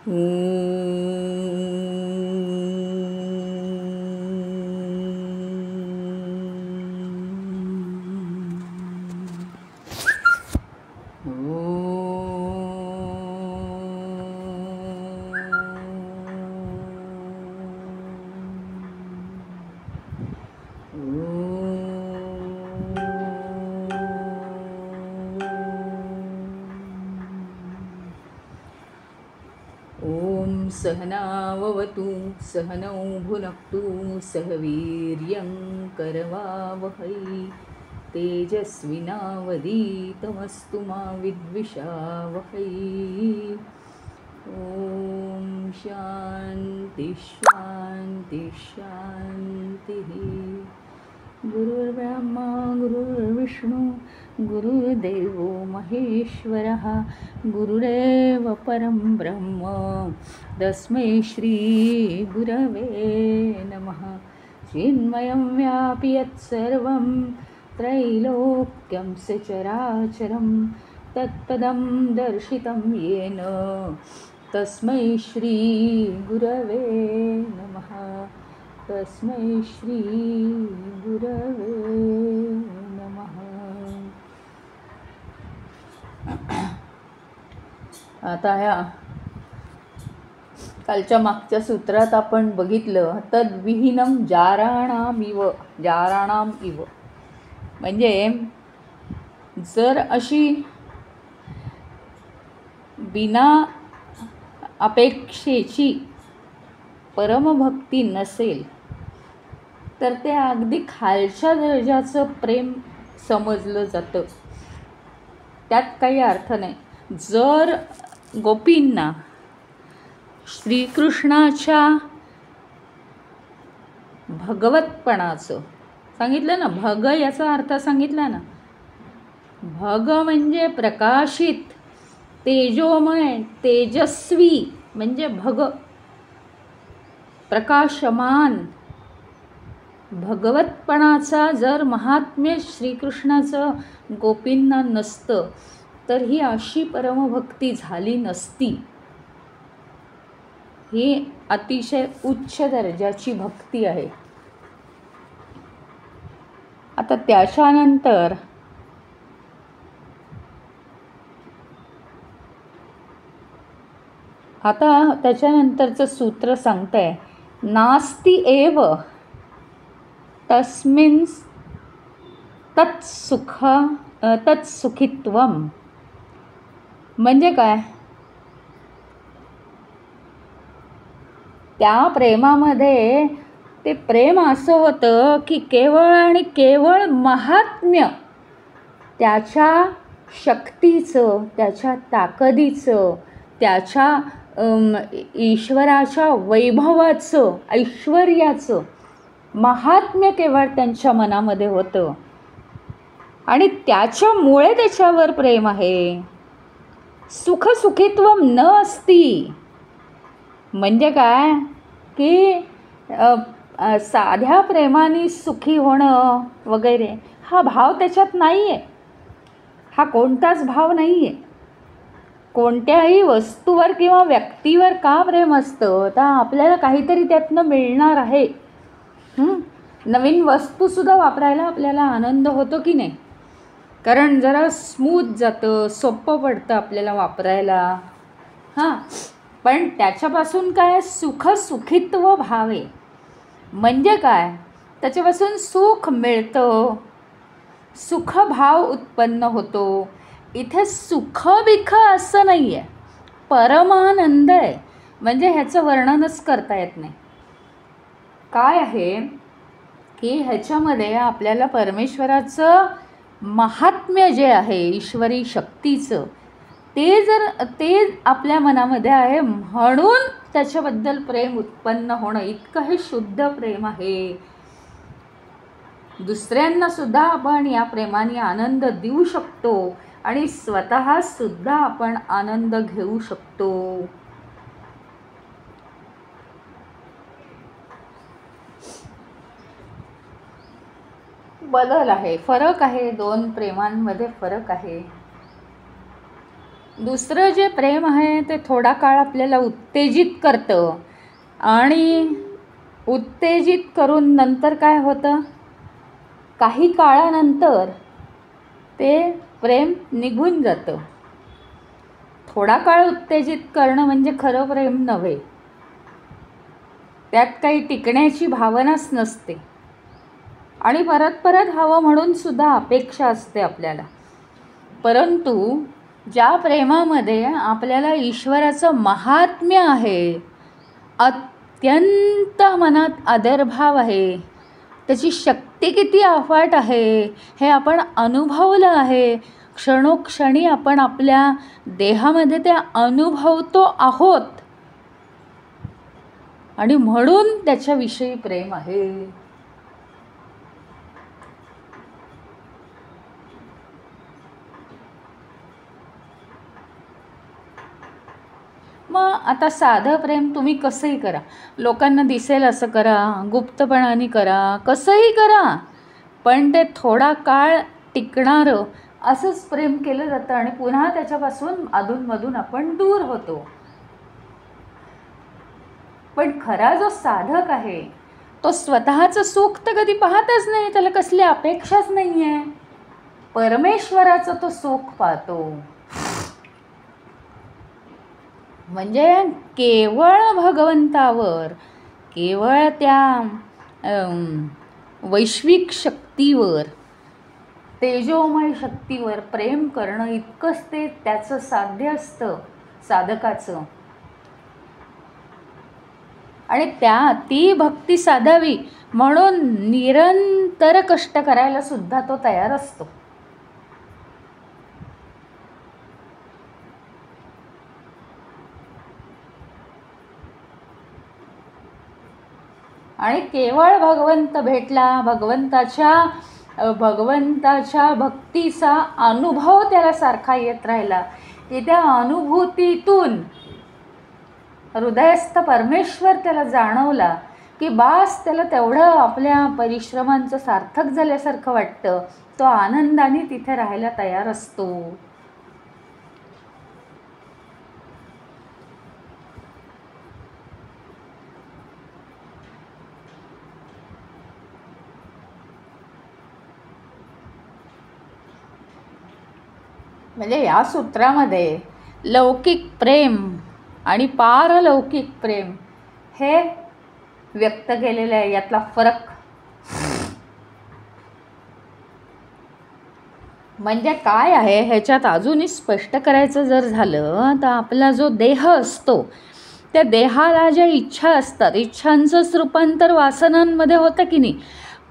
ॐ सहनाववतु सहनौ भुनक्तु सह वीर्यं करवावहै तेजस्विनावधीतमस्तु मा विद्विषावहै। ॐ शान्ति शान्ति शान्तिः। गुरुर्ब्रह्मा गुरुर्विष्णु गुरुर्देवो महेश्वरः गुरुरेव परं ब्रह्म तस्मै श्री गुरवे नमः। चिन्मयं व्यापि यत्सर्वं त्रैलोक्यं सचराचरं तत्पदं दर्शितं येन तस्मै श्री गुरवे नमः। तस्मै श्री गुरवे नमः। आता ह्या कालच्या मागच्या सूत्रात आपण बघितलं तद्विहीनम जाराणामिव इव, म्हणजे जर अशी बिना अपेक्षेची परमभक्ती नसेल तर ते अगदी खालच्या दर्जाचं प्रेम समजलं जातं, त्यात काही अर्थ नाही. जर गोपींना श्रीकृष्णाच्या भगवतपणाचं सांगितलं ना, भग याचा अर्थ सांगितला ना, भग म्हणजे प्रकाशित, तेजोमय, तेजस्वी म्हणजे भग, प्रकाशमान. भगवतपणाचा जर महात्म्य श्रीकृष्णाचं गोपींना नसतं तर ही अशी परमभक्ती झाली नसती. ही अतिशय उच्च दर्जाची भक्ती आहे. आता त्याच्यानंतर त्याच्यानंतरचं सूत्र सांगतंय नास्ति एव तस्मिन् तत्सुखित्वम. म्हणजे काय, त्या प्रेमामध्ये ते प्रेम असं होतं की केवळ आणि केवळ महात्म्य, त्याच्या शक्तीचं, त्याच्या ताकदीचं, त्याच्या ईश्वराच्या वैभवाचं, ऐश्वर्याचं महात्म्य केवळ त्यांच्या मनामध्ये होतं आणि त्याच्यामुळे त्याच्यावर प्रेम आहे. सुखसुखित्व न असती म्हणजे काय की साध्या प्रेमाने सुखी होणं वगैरे हा भाव त्याच्यात नाही आहे. हा कोणताच भाव नाही आहे. कोणत्याही वस्तूवर किंवा व्यक्तीवर का प्रेम असतं तर आपल्याला काहीतरी त्यातनं मिळणार आहे. नवीन वस्तूसुद्धा वापरायला आपल्याला आनंद होतो की नाही, कारण जरा स्मूथ जातं, सोपं पडतं आपल्याला वापरायला. पण त्याच्यापासून काय सुखित्व भाव आहे. म्हणजे काय, त्याच्यापासून सुख मिळतं, सुखभाव उत्पन्न होतो. इथे सुख-बिख असं नाही आहे, परमानंद आहे. म्हणजे ह्याचं वर्णनच करता येत नाही. काय आहे की ह्याच्यामध्ये आपल्याला परमेश्वराचं महात्म्य जे आहे, ईश्वरी शक्तीचं, ते आपल्या मनामध्ये आहे म्हणून त्याच्याबद्दल प्रेम उत्पन्न होणं. इतकं हे शुद्ध प्रेम आहे. दुसऱ्यांनासुद्धा आपण या प्रेमाने आनंद देऊ शकतो आणि स्वतःसुद्धा आपण आनंद घेऊ शकतो. बदल आहे, फरक आहे, दोन प्रेमांमध्ये फरक आहे. दुसरं जे प्रेम आहे ते थोडा काळ आपल्याला उत्तेजित करतं आणि उत्तेजित करून नंतर काय होतं, काही काळानंतर ते प्रेम निघून जातं. थोडा काळ उत्तेजित करणं म्हणजे खरं प्रेम नव्हे. त्यात काही टिकण्याची भावनाच नसते आणि परत परत हवं म्हणून सुद्धा अपेक्षा असते आपल्याला. परंतु ज्या प्रेमामध्ये आपल्याला ईश्वराचं महात्म्य आहे, अत्यंत मनात आदरभाव आहे, त्याची शक्ती किती अफाट आहे हे आपण अनुभवलं आहे. क्षणोक्षणी आपण आपल्या देहामध्ये ते अनुभवतो आहोत आणि म्हणून त्याच्याविषयी प्रेम आहे. मग आता साधं प्रेम तुम्ही कसंही करा, लोकांना दिसेल असं करा, गुप्तपणाने करा, कसंही करा, पण ते थोडा काळ टिकणारं असंच प्रेम केलं जातं आणि पुन्हा त्याच्यापासून अधूनमधून आपण दूर होतो. पण खरा जो साधक आहे तो स्वतःचं सुख तर कधी पाहतच नाही, त्याला कसली अपेक्षाच नाही आहे. परमेश्वराचं तो सुख पाहतो. म्हणजे केवळ भगवंतावर, केवळ त्या वैश्विक शक्तीवर, तेजोमय शक्तीवर प्रेम करणं इतकंच ते त्याचं साध्य असतं साधकाचं. आणि ती भक्ती साधावी म्हणून निरंतर कष्ट करायला सुद्धा तो तयार असतो. आणि केवळ भगवंत भेटला, भगवंताच्या भक्तीचा अनुभव त्याला सारखा येत राहिला की त्या अनुभूतीतून हृदयस्थ परमेश्वर त्याला जाणवला की बास, त्याला तेवढं आपल्या परिश्रमांचं सार्थक झाल्यासारखं वाटतं. तो आनंदाने तिथे राहायला तयार असतो. म्हणजे या सूत्रामध्ये लौकिक प्रेम आणि पारलौकिक प्रेम हे व्यक्त केलेलं आहे. यातला फरक म्हणजे काय आहे ह्याच्यात अजूनही स्पष्ट करायचं जर झालं तर आपला जो देह असतो, त्या देहाला ज्या इच्छा असतात, इच्छांचंच रूपांतर वासनांमध्ये होतं की नाही.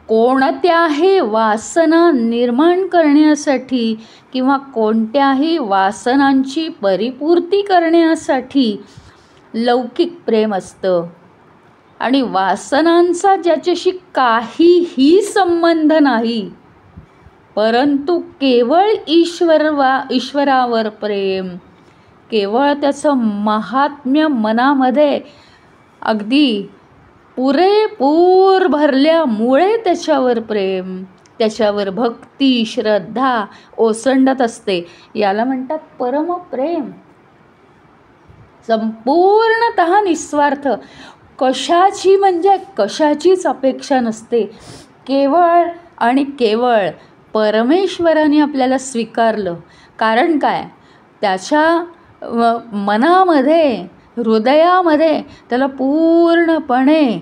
कोणत्याही वासना निर्माण करण्यासाठी किंवा कोणत्याही वासनांची परिपूर्ती करण्यासाठी लौकिक प्रेम असतं आणि वासनांचा ज्याच्याशी काहीही संबंध नाही, परंतु केवळ ईश्वरावर प्रेम, केवळ त्याचं महात्म्य मनामध्ये अगदी पुरेपूर भरल्यामुळे त्याच्यावर प्रेम, त्याच्यावर भक्ती, श्रद्धा ओसंडत असते. याला म्हणतात परमप्रेम. संपूर्णतः निस्वार्थ, कशाची म्हणजे कशाचीच अपेक्षा नसते. केवळ आणि केवळ परमेश्वराने आपल्याला स्वीकारलं. कारण काय, त्याच्या मनामध्ये, हृदयामध्ये त्याला पूर्णपणे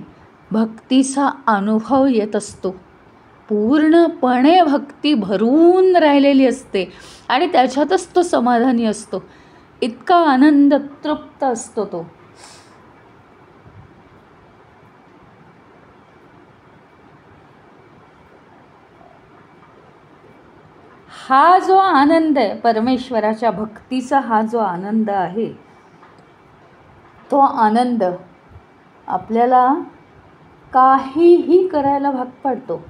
भक्तीचा अनुभव येत असतो. पूर्णपणे भक्ती भरून राहिलेली असते आणि त्याच्यातच तो समाधानी असतो. इतका आनंद तृप्त असतो तो. हा जो आनंद आहे, परमेश्वराच्या भक्तीचा हा जो आनंद आहे, तो आनंद आपल्याला काहीही करायला भाग पडतो.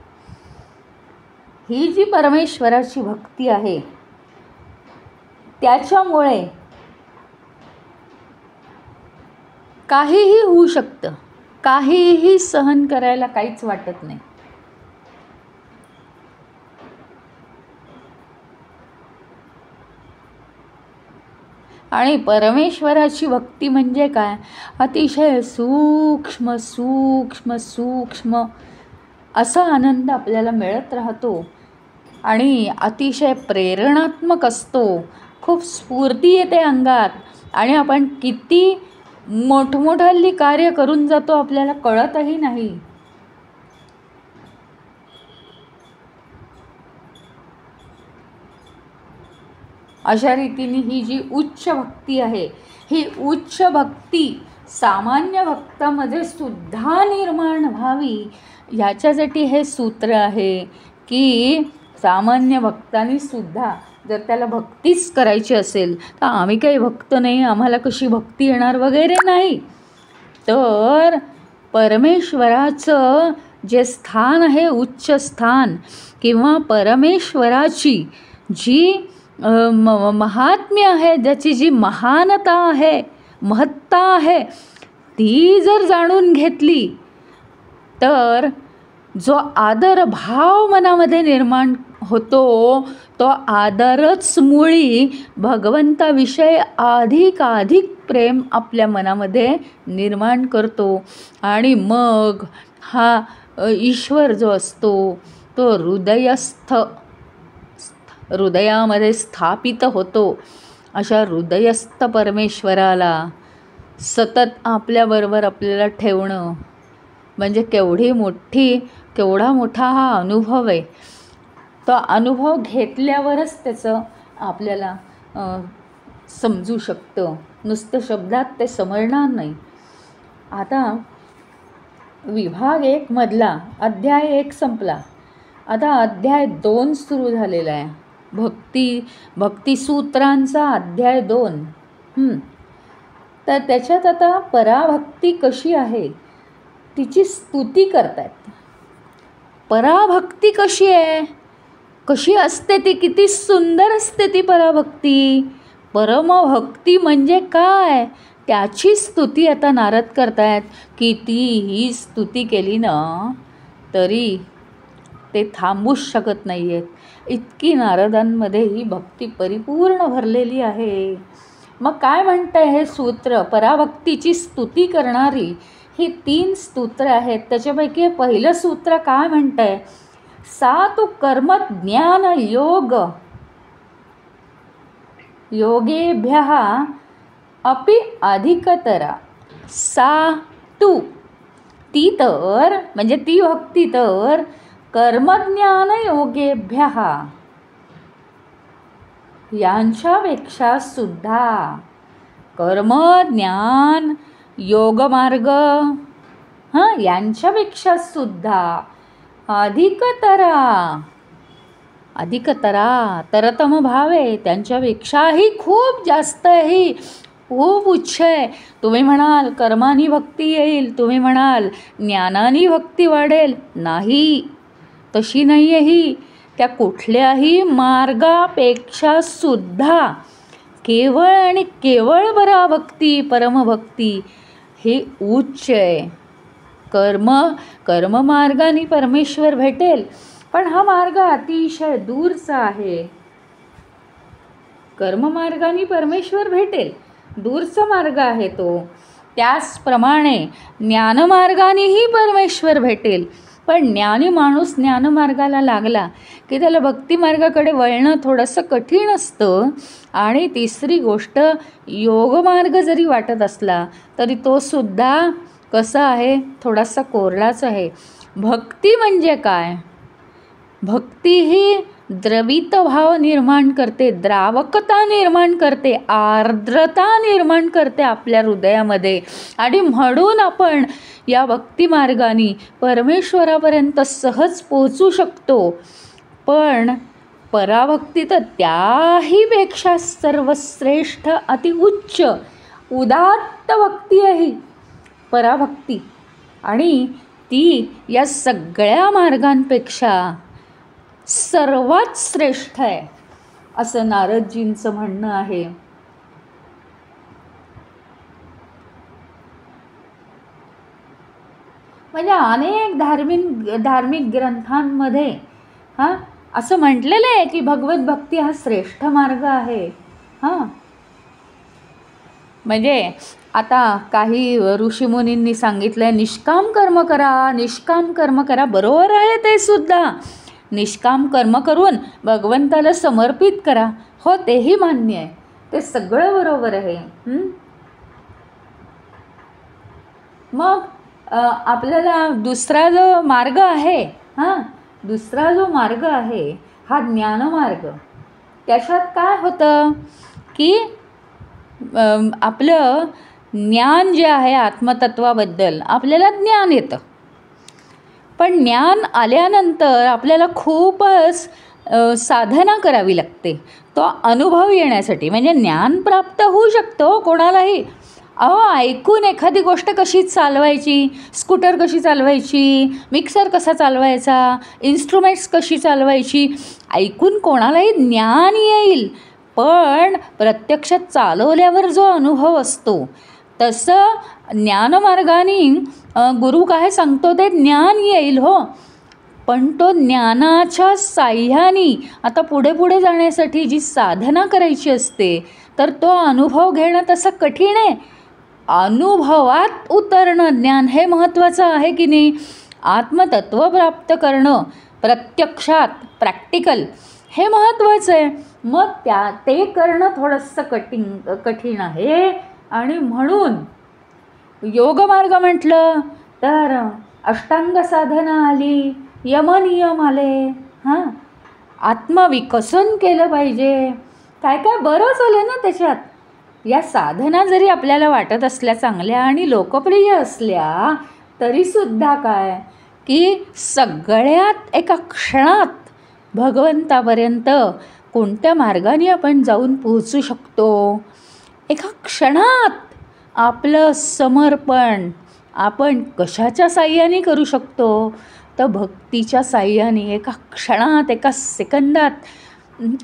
ही जी परमेश्वराची भक्ती आहे त्याच्यामुळे काहीही होऊ शकतं, काहीही सहन करायला काहीच वाटत नाही. आणि परमेश्वराची भक्ती म्हणजे काय, अतिशय सूक्ष्म सूक्ष्म सूक्ष्म असा आनंद आपल्याला मिळत राहतो आणि अतिशय प्रेरणात्मक असतो. खूप स्फूर्ती येते अंगात आणि आपण किती मोठमोठाली कार्य करून जातो आपल्याला कळतही नाही. अशा रीतीने ही जी उच्च भक्ती आहे, ही उच्च भक्ती सामान्य भक्तामध्ये सुद्धा निर्माण व्हावी ह्याच्यासाठी हे सूत्र आहे की सामान्य भक्तांनी सुद्धा जर त्याला भक्तीच करायची असेल तर आम्ही काही भक्त नाही, आम्हाला कशी भक्ती येणार वगैरे नाही, तर परमेश्वराचं जे स्थान आहे उच्च स्थान किंवा परमेश्वराची जी महात्म्य आहे, ज्याची जी महानता आहे, महत्ता आहे, ती जर जाणून घेतली तर जो आदर भाव मनामध्ये निर्माण होतो तो आदरच मुळी भगवंताविषयी अधिकाधिक प्रेम आपल्या मनामध्ये निर्माण करतो आणि मग हा ईश्वर जो असतो तो हृदयामध्ये स्थापित होतो. अशा हृदयस्थ परमेश्वराला सतत आपल्याबरोबर आपल्याला ठेवणं म्हणजे केवढा मोठा हा अनुभव आहे. तो अनुभव घेतल्यावरच त्याचं आपल्याला समजू शकतं, नुसतं शब्दात ते समजणार नाही. आता विभाग 1 मधला अध्याय 1 संपला. आता अध्याय 2 सुरू झालेला आहे. भक्तिसूत्रांचा अध्याय 2. तर त्याच्यात आता पराभक्ती कशी आहे तिची स्तुती करतात. पराभक्ती कशी आहे, कशी असते ती, किती सुंदर असते ती पराभक्ती. परमभक्ती म्हणजे काय त्याची स्तुती आता नारद करतायत. कितीही स्तुती केली ना तरी ते थांबूच शकत नाही आहेत. इतकी नारदांमध्ये ही भक्ती परिपूर्ण भरलेली आहे. मग काय म्हणतं हे सूत्र, पराभक्तीची स्तुती करणारी ही 3 स्तोत्र आहेत. त्याच्यापैकी पहिलं सूत्र काय म्हणतंय, सा तु कर्म ज्ञान योग योगेभ्यः अपि अधिकतरा. सा तू ती तर म्हणजे ती भक्ती तर कर्मज्ञान योगेभ्यः यांच्यापेक्षा सुद्धा कर्म ज्ञान योगमार्ग यांच्यापेक्षा सुद्धा अधिकतरा तरतम भाव आहे, त्यांच्यापेक्षाही खूप जास्त आहे, खूप उच्च आहे. तुम्ही म्हणाल कर्मानी भक्ती येईल, तुम्ही म्हणाल ज्ञानानी भक्ती वाढेल, नाही, तशी नाही आहे ही. त्या कुठल्याही मार्गापेक्षा सुद्धा केवळ आणि केवळ पराभक्ती परमभक्ती हे उच्च आहे. कर्ममार्गाने परमेश्वर भेटेल, पण हा मार्ग अतिशय दूरचा आहे. कर्ममार्गाने परमेश्वर भेटेल, दूरचा मार्ग आहे तो. त्याचप्रमाणे ज्ञानमार्गानेही परमेश्वर भेटेल, पण ज्ञानी माणूस ज्ञानमार्गाला लागला की त्याला भक्तिमार्गाकडे वळणं थोडंसं कठीण असतं. आणि तिसरी गोष्ट, योगमार्ग जरी वाटत असला तरी तो सुद्धा कसा आहे, थोडासा कोरडाच आहे. भक्ती म्हणजे काय, भक्ती ही द्रवित भाव निर्माण करते, द्रावकता निर्माण करते, आर्द्रता निर्माण करते आपल्या हृदयामध्ये. आणि म्हणून आपण या भक्तिमार्गाने परमेश्वरापर्यंत सहज पोहोचू शकतो. पण पराभक्ती तर त्याहीपेक्षा सर्वश्रेष्ठ अतिउच्च उदात्त भक्ती आहे पराभक्ती, आणि ती या सगळ्या मार्गांपेक्षा सर्वात श्रेष्ठ आहे असं नारदजींचं म्हणणं आहे. म्हणजे अनेक धार्मिक ग्रंथांमध्ये असं म्हटलेलं आहे की भगवत भक्ती हा श्रेष्ठ मार्ग आहे. म्हणजे आता काही ऋषीमुनींनी सांगितलं आहे निष्काम कर्म करा, निष्काम कर्म करा. बरोबर आहे ते सुद्धा. निष्काम कर्म करून भगवंताला समर्पित करा. हो, तेही मान्य आहे, ते सगळं बरोबर आहे. मग आपल्याला दुसरा जो मार्ग आहे, दुसरा जो मार्ग आहे हा ज्ञानमार्ग. त्याच्यात काय होतं की आपलं ज्ञान जे आहे आत्मतत्वाबद्दल आपल्याला ज्ञान येतं. पण ज्ञान आल्यानंतर आपल्याला खूपच साधना करावी लागते तो अनुभव येण्यासाठी. म्हणजे ज्ञान प्राप्त होऊ शकतो कोणालाही. ऐकून एखादी गोष्ट कशी चालवायची, स्कूटर कशी चालवायची, मिक्सर कसा चालवायचा, इन्स्ट्रुमेंट्स कशी चालवायची, ऐकून कोणालाही ज्ञान येईल. पण प्रत्यक्षात चालवल्यावर जो अनुभव असतो तसं ज्ञानमार्गाने गुरु काय सांगतो ते ज्ञान येईल. हो, पण तो ज्ञानाच्या साह्याने आता पुढे पुढे जाण्यासाठी जी साधना करायची असते तर तो अनुभव घेणं तसं कठीण आहे. अनुभवात उतरणं ज्ञान हे महत्त्वाचं आहे की नाही. आत्मतत्व प्राप्त करणं प्रत्यक्षात प्रॅक्टिकल हे महत्त्वाचं आहे. मग ते करणं थोडंसं कठीण आहे. आणि म्हणून योगमार्ग म्हटलं तर अष्टांग साधना आली, यमनियम आले, आत्मविकसन केलं पाहिजे, काय काय बरंच आलं ना त्याच्यात. या साधना जरी आपल्याला वाटत असल्या चांगल्या आणि लोकप्रिय असल्या तरीसुद्धा काय की सगळ्यात एका क्षणात भगवंतापर्यंत कोणत्या मार्गाने आपण जाऊन पोहोचू शकतो. एका क्षणात आपलं समर्पण आपण कशाच्या साह्याने करू शकतो तर भक्तीच्या साह्याने. एका क्षणात एका सेकंदात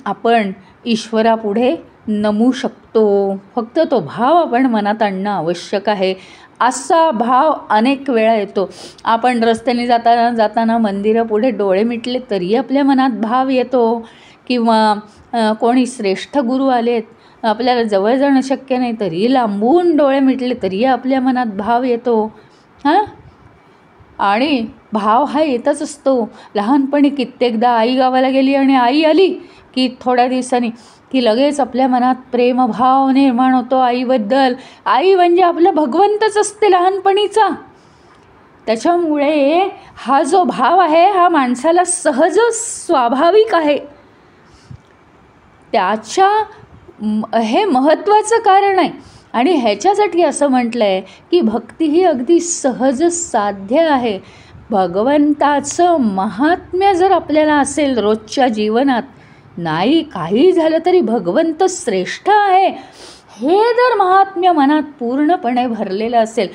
आपण ईश्वरापुढे नमू शकतो. फक्त तो भाव आपण मनात आणणं आवश्यक आहे. असा भाव अनेक वेळा येतो. आपण रस्त्याने जाताना मंदिरापुढे डोळे मिटले तरी आपल्या मनात भाव येतो. किंवा कोणी श्रेष्ठ गुरु आलेत, आपल्याला जवळ जाणं शक्य नाही तरी लांबून डोळे मिटले तरी आपल्या मनात भाव येतो. आणि भाव हा येतच असतो. लहानपणी कित्येकदा आई गावाला गेली आणि आई आली की थोड्या दिवसांनी की लगेच आपल्या मनात प्रेमभाव निर्माण होतो आईबद्दल. आई म्हणजे आपलं भगवंतच असते लहानपणीचा. त्याच्यामुळे हा जो भाव आहे हा माणसाला सहज स्वाभाविक आहे. त्याच्या हे महत्त्वाचं कारण आहे. आणि ह्याच्यासाठी असं म्हटलं आहे की भक्ती ही अगदी सहज साध्य आहे. भगवंताचं महात्म्य जर आपल्याला असेल रोजच्या जीवनात, नाही काही झालं तरी भगवंत श्रेष्ठ आहे हे जर महात्म्य मनात पूर्णपणे भरलेलं असेल,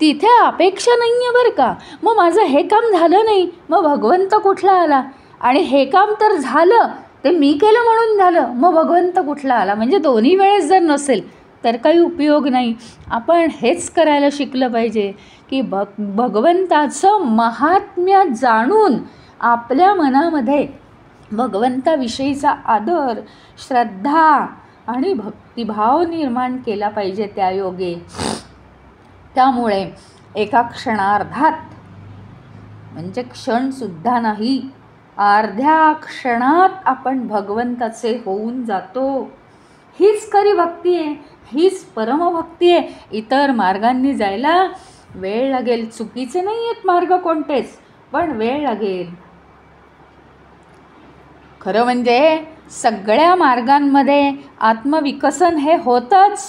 तिथे अपेक्षा नाही आहे बरं का. मग माझं हे काम झालं नाही मग भगवंत कुठला आला, आणि हे काम तर झालं ते मी केलं म्हणून झालं मग भगवंत कुठला आला. म्हणजे दोन्ही वेळेस जर नसेल तर काही उपयोग नाही. आपण हेच करायला शिकलं पाहिजे की भगवंताचं महात्म्य जाणून आपल्या मनामध्ये भगवंताविषयीचा आदर, श्रद्धा आणि भक्तिभाव निर्माण केला पाहिजे त्या योगे. त्यामुळे एका क्षणार्धात, म्हणजे क्षणसुद्धा नाही, अर्ध्या क्षणात आपण भगवंताचे होऊन जातो. हीच खरी भक्ती आहे, हीच परमभक्ती आहे. इतर मार्गांनी जायला वेळ लागेल. चुकीचे नाही आहेत मार्ग कोणतेच, पण वेळ लागेल. खरं म्हणजे सगळ्या मार्गांमध्ये आत्मविकसन हे होतंच,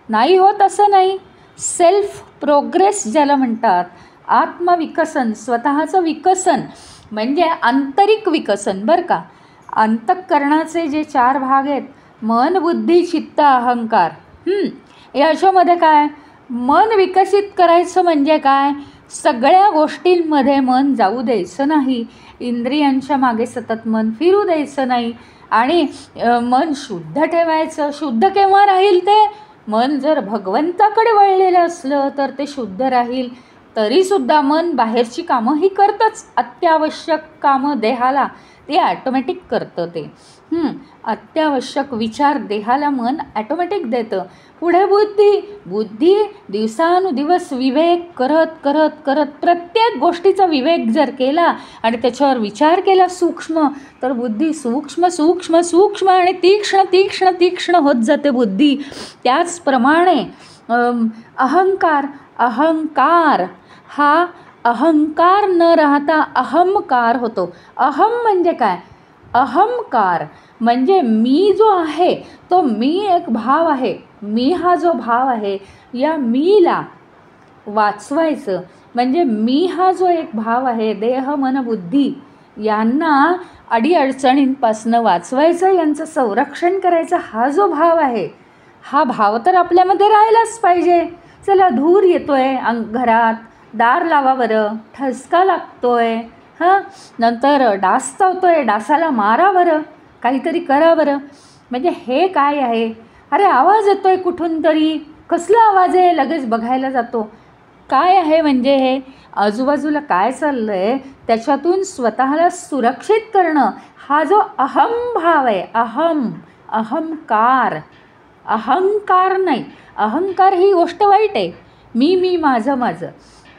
नाही होत असं नाही. सेल्फ प्रोग्रेस ज्याला म्हणतात, आत्मविकसन, स्वतःचं विकसन म्हणजे आंतरिक विकसन बरं का. अंतःकरणाचे जे 4 भाग आहेत, मन, बुद्धी, चित्त, अहंकार, याच्यामध्ये काय मन विकसित करायचं म्हणजे काय, सगळ्या गोष्टींमध्ये मन जाऊ द्यायचं नाही, इंद्रियांच्या मागे सतत मन फिरू द्यायचं नाही, आणि मन शुद्ध ठेवायचं. शुद्ध केव्हा राहील ते, मन जर भगवंताकडे वळलेलं असलं तर ते शुद्ध राहील. तरीसुद्धा मन बाहेरची कामंही करतंच. अत्यावश्यक कामं देहाला ते ॲटोमॅटिक करतं. ते अत्यावश्यक विचार देहाला मन ॲटोमॅटिक देतं. पुढे बुद्धी. बुद्धी दिवसानुदिवस विवेक करत करत करत प्रत्येक गोष्टीचा विवेक जर केला आणि त्याच्यावर विचार केला सूक्ष्म, तर बुद्धी सूक्ष्म सूक्ष्म सूक्ष्म आणि तीक्ष्ण तीक्ष्ण तीक्ष्ण होत जाते बुद्धी. त्याचप्रमाणे अहंकार, अहंकार हा अहंकार न राहता अहंकार होतो. अहम म्हणजे काय? अहंकार म्हणजे मी जो आहे तो मी एक भाव आहे. मी हा जो भाव आहे, या मीला वाचवायचं म्हणजे मी हा जो एक भाव आहे, देह मन बुद्धी यांना अडीअडचणींपासनं वाचवायचं, यांचं संरक्षण करायचं. हा जो भाव आहे, हा भाव तर आपल्यामध्ये राहायलाच पाहिजे. चला धूर येतोय घरात, दार लावा बरं, ठसका लागतोय, नंतर डास चावतोय, डासाला मारा बरं, काहीतरी करा बरं. म्हणजे हे काय आहे? अरे आवाज येतोय कुठून तरी, कसला आवाज आहे? लगेच बघायला जातो. काय आहे म्हणजे हे? आजूबाजूला काय चाललं आहे त्याच्यातून स्वतःला सुरक्षित करणं, हा जो अहम भाव आहे. अहंकार, अहंकार नाही. अहंकार ही गोष्ट वाईट आहे, मी माझं माझं.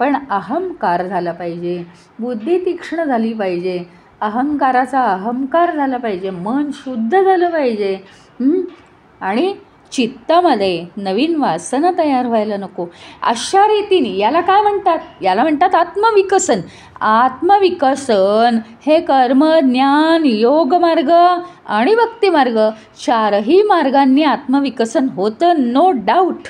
पण अहंकार झाला पाहिजे, बुद्धी तीक्ष्ण झाली पाहिजे, अहंकाराचा अहंकार झाला पाहिजे, मन शुद्ध झालं पाहिजे. आणि चित्तामध्ये नवीन वासना तयार व्हायला नको. अशा रीतीने याला काय म्हणतात? याला म्हणतात आत्मविकसन. आत्मविकसन हे कर्म, ज्ञान, योग मार्ग आणि भक्ती मार्ग, चारही मार्गांनी आत्मविकसन होतं, नो डाऊट.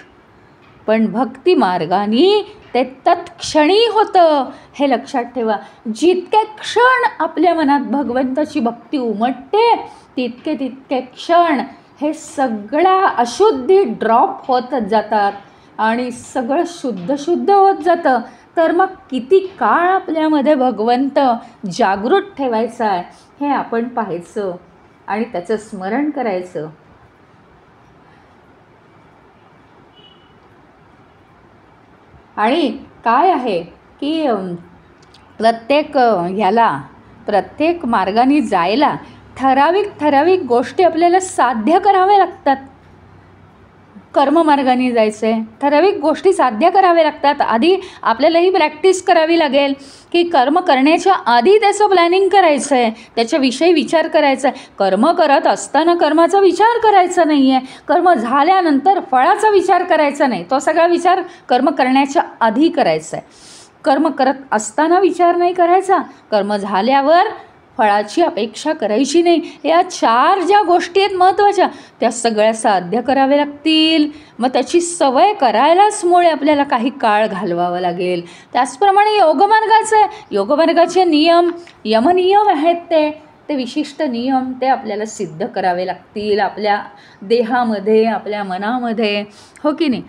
पण भक्ती मार्गाने ते तत्क्षणी होतं, हे लक्षात ठेवा. जितके क्षण आपल्या मनात भगवंताची भक्ती उमटते, तितके क्षण हे सगळ्या अशुद्धी ड्रॉप होत जातात आणि सगळं शुद्ध होत जातं. तर मग किती काळ आपल्यामध्ये भगवंत जागृत ठेवायचा आहे हे आपण पाहायचं आणि त्याचं स्मरण करायचं. आणि काय आहे की प्रत्येक मार्गाने जायला ठराविक गोष्टी आपल्याला साध्य कराव्या लागतात. कर्ममार्गाने जायचं आहे, ठराविक गोष्टी साध्य कराव्या लागतात. आधी आपल्याला ही प्रॅक्टिस करावी लागेल की कर्म करण्याच्या आधी त्याचं प्लॅनिंग करायचं आहे, त्याच्याविषयी विचार करायचा आहे. कर्म करत असताना कर्माचा विचार करायचा नाही आहे, कर्म झाल्यानंतर फळाचा विचार करायचा नाही. तो सगळा विचार कर्म करण्याच्या आधी करायचा आहे. कर्म करत असताना विचार नाही करायचा, कर्म झाल्यावर फळाची अपेक्षा करायची नाही. या 4 ज्या गोष्टी आहेत महत्त्वाच्या, त्या सगळ्या साध्य कराव्या लागतील. मग त्याची सवय करायलाच मुळे आपल्याला काही काळ घालवावा लागेल. त्याचप्रमाणे योगमार्गाचे नियम, यमनियम आहेत ते विशिष्ट नियम ते आपल्याला सिद्ध करावे लागतील आपल्या देहामध्ये, आपल्या मनामध्ये, हो की नाही.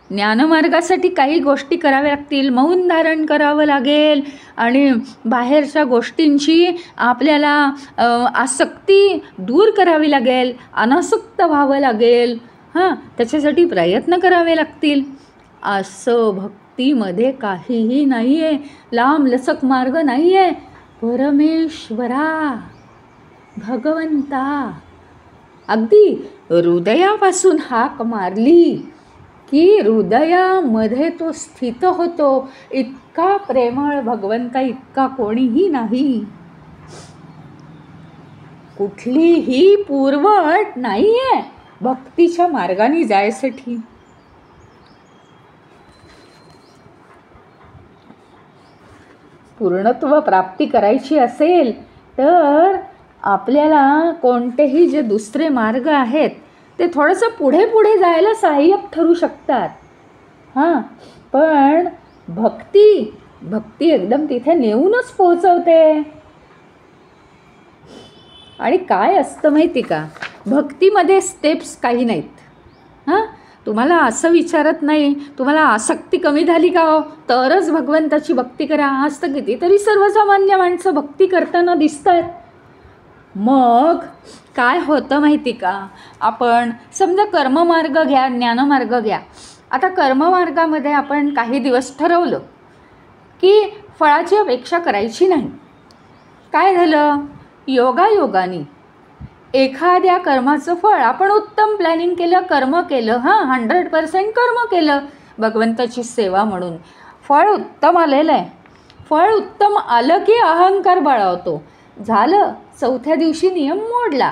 ज्ञानमार्गासाठी काही गोष्टी कराव्या लागतील. मौन धारण करावं लागेल आणि बाहेरच्या गोष्टींची आपल्याला आसक्ती दूर करावी लागेल, अनासक्त व्हावं लागेल. त्याच्यासाठी प्रयत्न करावे लागतील. असं भक्तीमध्ये काहीही नाही आहे, लांब लचक मार्ग नाही आहे. परमेश्वरा, भगवंता अगदी हृदयापासून हाक मारली की हृदयामध्ये तो स्थित होतो. इतका प्रेमळ भगवंता इतका कोणीही नाही. कुठलीही पूर्वअट नाही आहे भक्तीच्या मार्गाने जायसाठी. पूर्णत्व प्राप्ती करायची असेल तर आपल्याला कोणतेही जे दुसरे मार्ग आहेत ते थोडंसं पुढे जायला सहाय्यक ठरू शकतात. पण भक्ती एकदम तिथे नेऊनच पोहोचवते. आणि काय असतं माहिती का, भक्तीमध्ये स्टेप्स काही नाहीत. तुम्हाला असं विचारत नाही तुम्हाला आसक्ती कमी झाली का हो तरच भगवंताची भक्ती करा. आज तर कितीतरी सर्वसामान्य माणसं भक्ती करताना दिसतात. मग काय होतं माहिती का, आपण समजा कर्ममार्ग घ्या, ज्ञानमार्ग घ्या. आता कर्ममार्गामध्ये आपण काही दिवस ठरवलं की फळाची अपेक्षा करायची नाही. काय झालं, योगायोगाने एखाद्या कर्माचं फळ आपण उत्तम प्लॅनिंग केलं, कर्म केलं, 100% कर्म केलं भगवंताची सेवा म्हणून, फळ उत्तम आलेलं आहे. फळ उत्तम आलं की अहंकार बळावतो. झालं, चौथ्या दिवशी नियम मोडला,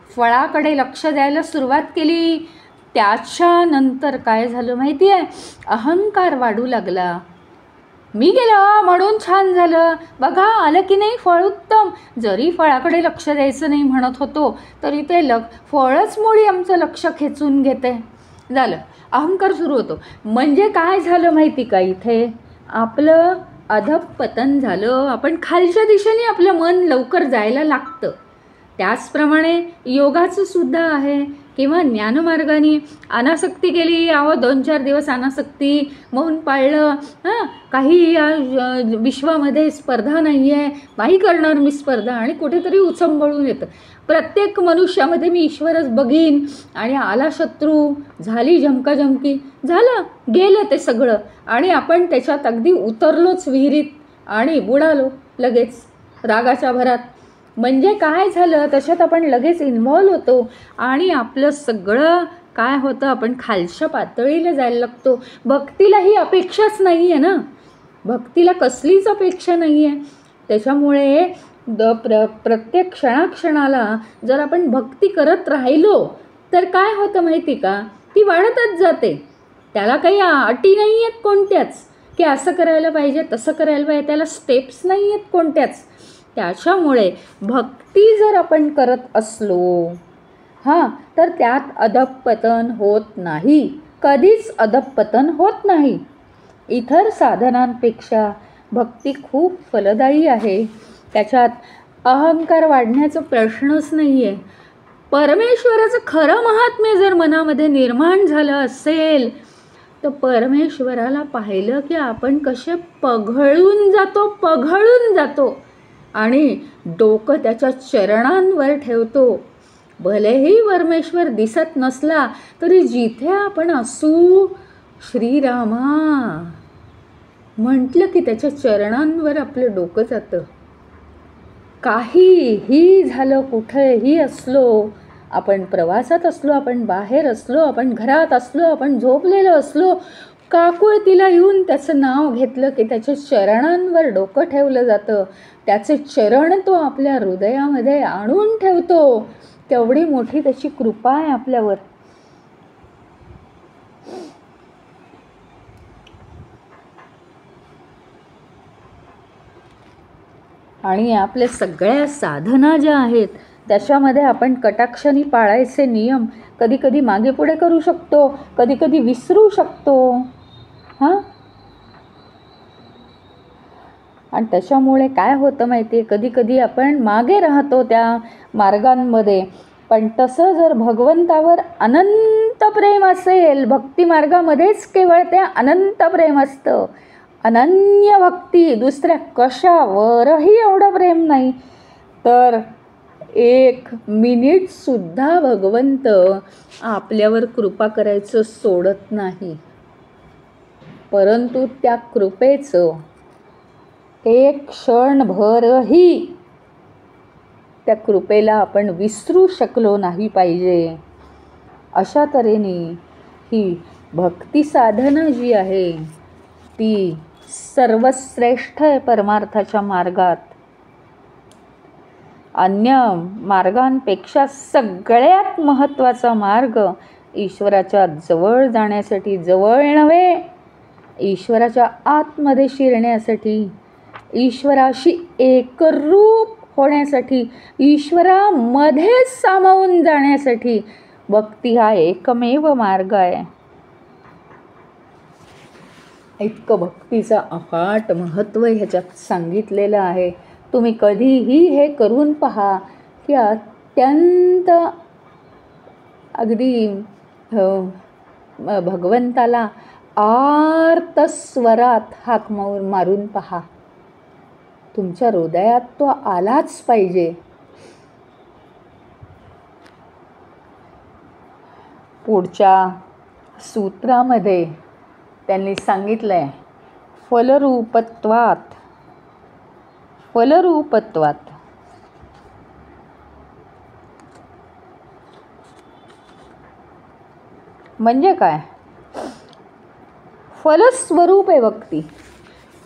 फळाकडे लक्ष द्यायला सुरुवात केली. त्याच्यानंतर काय झालं माहिती आहे? अहंकार वाढू लागला. मी गेलं म्हणून छान झालं, बघा आलं की नाही फळ उत्तम. जरी फळाकडे लक्ष द्यायचं नाही म्हणत होतो तरी ते फळच मुळी आमचं लक्ष खेचून घेते. झालं, अहंकार सुरू होतो. म्हणजे काय झालं माहिती का? इथे आपलं अधःपतन झालं. आपण खालच्या दिशेने आपलं मन लवकर जायला लागतं. त्याचप्रमाणे योगाचं सुद्धा आहे किंवा ज्ञानमार्गाने अनासक्ती केली, 2-4 दिवस अनासक्ती मौन पाळलं, काही विश्वामध्ये स्पर्धा नाही आहे, नाही करणार मी स्पर्धा, आणि कुठेतरी उचंबळून येतं प्रत्येक मनुष्यामध्ये मी ईश्वरच बघीन, आणि आला शत्रू, झाली झमकाझमकी, झालं गेलं ते सगळं, आणि आपण त्याच्यात अगदी उतरलोच विहिरीत आणि बुडालो लगेच रागाच्या भरात. म्हणजे काय झालं, त्याच्यात आपण लगेच इन्व्हॉल्व होतो आणि आपलं सगळं काय होतं, आपण खालच्या पातळीला जायला लागतो. भक्तीला ही अपेक्षाच नाही आहे ना, भक्तीला कसलीच अपेक्षा नाही आहे. त्याच्यामुळे प्रत्येक क्षणाक्षणाला जर आपण भक्ती करत राहिलो तर काय होतं माहिती का, ती वाढतच जाते. त्याला काही अटी नाही आहेत कोणत्याच की असं करायला पाहिजे तसं करायला पाहिजे, त्याला स्टेप्स नाही आहेत कोणत्याच. त्याच्यामुळे भक्ती जर आपण करत असलो तर त्यात अधःपतन होत नाही, कधीच अधःपतन होत नाही. इतर साधनांपेक्षा भक्ती खूप फलदायी आहे. त्याच्यात अहंकार वाढण्याचा प्रश्नच नाही आहे. परमेश्वराचं खरं महात्म्य जर मनामध्ये निर्माण झालं असेल तर परमेश्वराला पाहिलं की आपण कसे पघळून जातो आणि डोकं त्याच्या चरणांवर ठेवतो. भलेही परमेश्वर दिसत नसला तरी जिथे आपण असू, श्रीरामा म्हटलं की त्याच्या चरणांवर आपलं डोकं जातं. काहीही झालं, कुठेही असलो, आपण प्रवासात असलो, आपण बाहेर असलो, आपण घरात असलो, आपण झोपलेलो असलो, काकुळतीला येऊन त्याचं नाव घेतलं की त्याच्या चरणांवर डोकं ठेवलं जातं. त्याचे चरण तो आपल्या हृदयामध्ये आणून ठेवतो. तेवढी मोठी त्याची कृपा आहे आपल्यावर. आणि आपल्या सगळ्या साधना ज्या आहेत त्याच्यामध्ये आपण कटाक्षाने पाळायचे नियम कधी कधी मागे पुढे करू शकतो, कधी कधी विसरू शकतो. आणि त्याच्यामुळे काय होतं माहिती आहे, कधी कधी आपण मागे राहतो त्या मार्गांमध्ये. पण तसं जर भगवंतावर अनंत प्रेम असेल, भक्ती मार्गामध्येच केवळ ते अनंत प्रेम असतं, अनन्य भक्ती, दुसऱ्या कशावरही एवढं प्रेम नाही, तर 1 मिनिटसुद्धा भगवंत आपल्यावर कृपा करायचं सोडत नाही. परंतु त्या कृपेचं 1 क्षणभरही त्या कृपेला आपण विसरू शकलो नाही पाहिजे. अशा तऱ्हेने ही भक्ती साधना जी आहे ती सर्वश्रेष्ठ आहे परमार्थाच्या मार्गात. अन्य मार्गांपेक्षा सगळ्यात महत्त्वाचा मार्ग ईश्वराच्या जवळ जाण्यासाठी, जवळ नव्हे, ईश्वराच्या आतमध्ये शिरण्यासाठी, ईश्वराशी एकरूप होण्यासाठी, ईश्वरामध्येच सामावून जाण्यासाठी भक्ती हा एकमेव मार्ग आहे. इतकं भक्तीचं अफाट महत्त्व ह्याच्यात सांगितलेलं आहे. तुम्ही कधीही हे करून पहा की अत्यंत अगदी भगवंताला आर्त स्वरात हाक मारून पहा. तुमच्या हृदयात तो आलाच पाहिजे. पुढच्या सूत्रामध्ये त्यांनी सांगितलंय फलरूपत्वात म्हणजे काय? फलस्वरूप आहे भक्ती.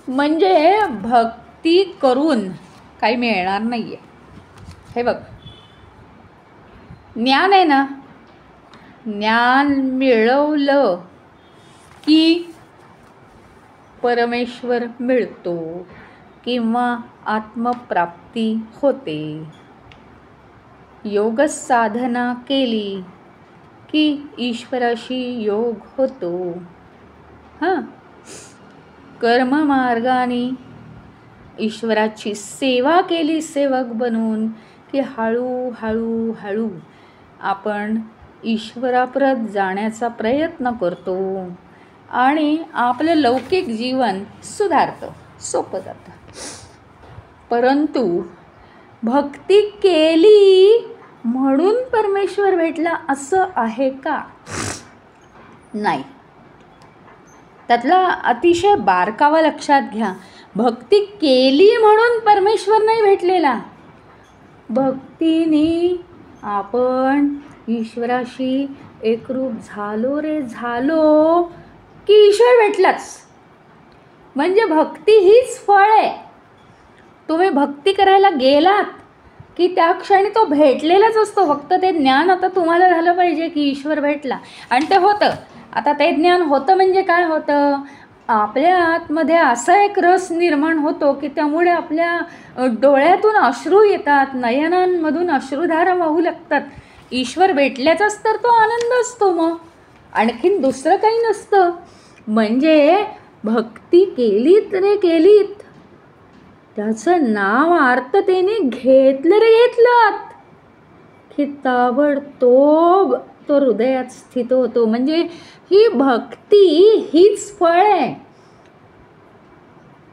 म्हणजे भक्ती करून काही मिळणार नाही आहे. हे बघ, ज्ञान आहे ना, ज्ञान मिळवलं की परमेश्वर मिळतो किंवा आत्मप्राप्ती होते. योग साधना केली की ईश्वराशी योग होतो. हां, कर्ममार्गाने ईश्वराची सेवा केली सेवक बनून की हळूहळू हळू आपण ईश्वराप्रत जाण्याचा प्रयत्न करतो आणि आपलं लौकिक जीवन सुधारतं, सोपं जातं. परंतु भक्ती केली म्हणून परमेश्वर भेटला असं आहे का? नाही. त्यातला अतिशय बारकावा लक्षात घ्या. भक्ती केली म्हणून परमेश्वर नाही भेटलेला. भक्तीने आपण ईश्वराशी एकरूप झालो रे झालो की ईश्वर भेटलाच. म्हणजे भक्ती हीच फळ आहे. तुम्ही भक्ती करायला गेलात की त्या क्षणी तो भेटलेलाच असतो. फक्त ते ज्ञान आता तुम्हाला झालं पाहिजे की ईश्वर भेटला, आणि ते होतं. आता ते ज्ञान होतं म्हणजे काय होतं? आपल्या आतमध्ये असा एक रस निर्माण होतो की त्यामुळे आपल्या डोळ्यातून अश्रू येतात, नयनांमधून अश्रुधारा वाहू लागतात. ईश्वर भेटल्याचाच तर तो आनंद असतो. मग आणखीन दुसरं काही नसतं. म्हणजे भक्ती केलीत रे केलीत, त्याचं नाव आर्ततेने घेतलं रे घेतलं की ताबडतोब तो हृदयात स्थित होतो. म्हणजे ही भक्ती हीच फळ आहे.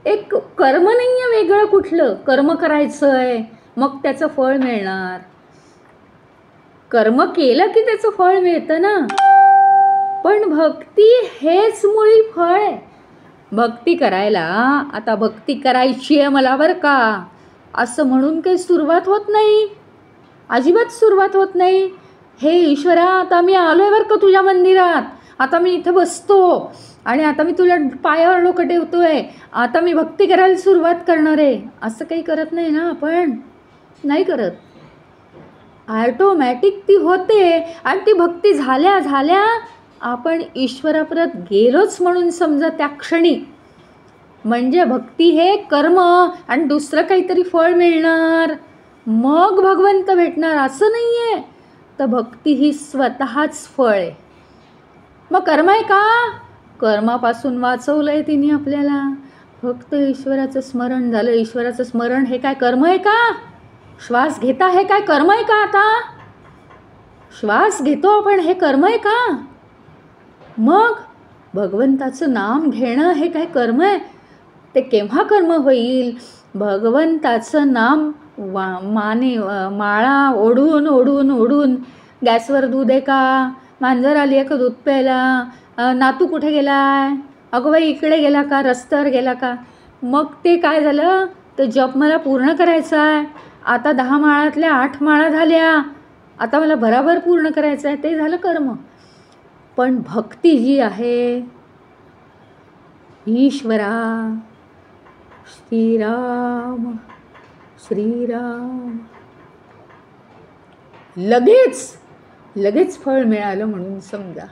एक कर्म नाही आहे वेगळं कुठलं. कर्म करायचं आहे मग त्याचं फळ मिळणार. कर्म केलं की त्याचं फळ मिळतं ना. पण भक्ती हेच मुळी फळ आहे. भक्ती करायला, आता भक्ती करायची आहे मला बरं का असं म्हणून काही सुरुवात होत नाही. अजिबात सुरुवात होत नाही. हे ईश्वरा, आता मी आलोय बरं का तुझ्या मंदिरात, आता मी इथे बसतो आणि आता मी तुला पायावर डोकं ठेवतोय, आता मी भक्ती करायला सुरुवात करणार आहे, असं काही करत नाही ना आपण. नाही करत. ऑटोमॅटिक ती होते आणि ती भक्ती झाल्या झाल्या आपण ईश्वराप्रत गेलोच म्हणून समजा त्या क्षणी. म्हणजे भक्ती हे कर्म आणि दुसरं काहीतरी फळ मिळणार मग भगवंत भेटणार असं नाही आहे. तर भक्ती ही स्वतःच फळ आहे. मग कर्म आहे का? कर्मापासून वाचवलं आहे तिने आपल्याला. फक्त ईश्वराचं स्मरण झालं. ईश्वराचं स्मरण हे काय कर्म आहे का? श्वास घेता हे काय कर्म आहे का? आता श्वास घेतो आपण हे कर्म आहे का? मग भगवंताचं नाम घेणं हे काय कर्म आहे? ते केव्हा कर्म होईल? भगवंताचं नाम माळा ओढून ओढून ओढून. गॅसवर दूध आहे का? मांजर आली आहे का दूध प्यायला? नातू कुठे गेलाय? अगं बाई इकडे गेला का? रस्त्यावर गेला का? मग ते काय झालं? तर जप मला पूर्ण करायचा आहे. आता 10 माळातल्या 8 माळा झाल्या, आता मला भराभर पूर्ण करायचं आहे. ते झालं कर्म. पण भक्ती जी आहे, ईश्वरा श्रीराम श्रीराम, लगेच फळ मिळालं म्हणून समजा.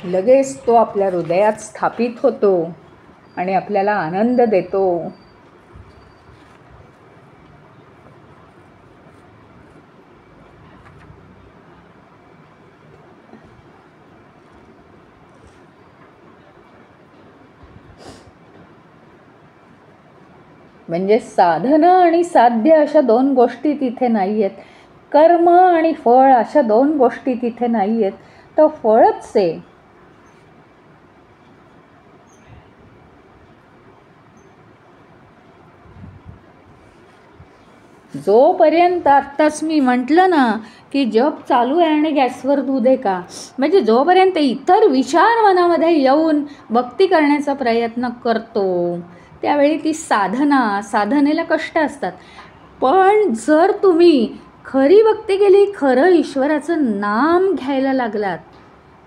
लगेच तो आपल्या हृदयात स्थापित होतो आणि आपल्याला आनंद देतो. म्हणजे साधन आणि साध्य अशा 2 गोष्टी तिथे नाही आहेत. कर्म आणि फळ अशा 2 गोष्टी तिथे नाही आहेत. तर फळच आहे. जोपर्यंत आत्ताच मी म्हटलं ना की जप चालू आहे आणि गॅसवर दूध आहे का, म्हणजे जोपर्यंत इतर विचार मनामध्ये येऊन भक्ती करण्याचा प्रयत्न करतो त्यावेळी ती साधनेला कष्ट असतात. पण जर तुम्ही खरी भक्ती केली, खरं ईश्वराचं नाम घ्यायला लागलात,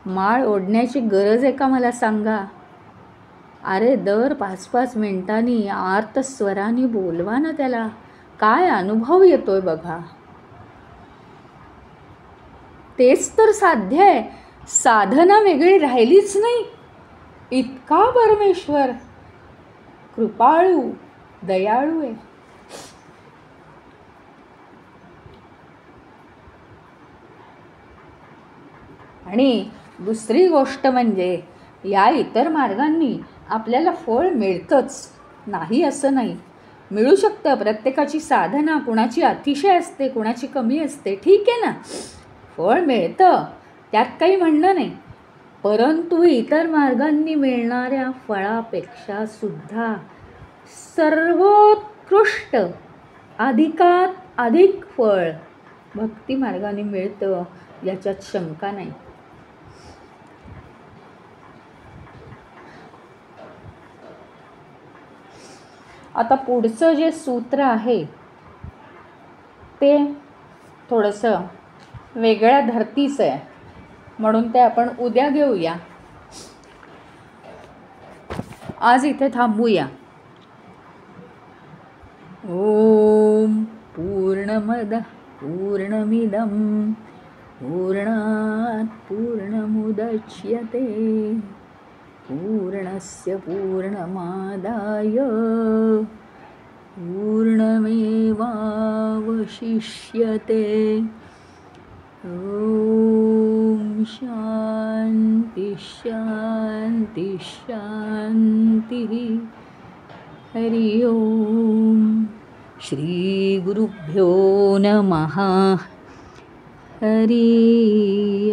माळ ओढण्याची गरज आहे का मला सांगा? अरे दर 5-5 मिनिटांनी आर्त स्वराने बोलवा ना त्याला, काय अनुभव येतोय बघा. तेच तर साध्य आहे. साधना वेगळी राहिलीच नाही. इतका परमेश्वर कृपाळू दयाळू आहे. आणि दुसरी गोष्ट म्हणजे या इतर मार्गांनी आपल्याला फळ मिळतंच, नाही असं नाही, मिळू शकतं. प्रत्येकाची साधना कुणाची अतिशय असते, कुणाची कमी असते, ठीक आहे ना, फळ मिळतं, त्यात काही म्हणणं नाही. परंतु इतर मार्गांनी मिळणाऱ्या फळापेक्षा सुद्धा सर्वोत्कृष्ट अधिकात अधिक फळ भक्ती मार्गाने मिळतं, याच्यात शंका नाही. आता पुढचं जे सूत्र आहे ते थोडंसं वेगळ्या धर्तीचं आहे, म्हणून ते आपण उद्या घेऊया. आज इथे थांबूया. ओम पूर्णमद पूर्णमिदं पूर्णात् पूर्णमुदच्यते पूर्णस्य पूर्णमादाय पूर्णमेवावशिष्यते. ओम शांती शांती शांती. हरि ओम. श्री गुरुभ्यो नमः. हरि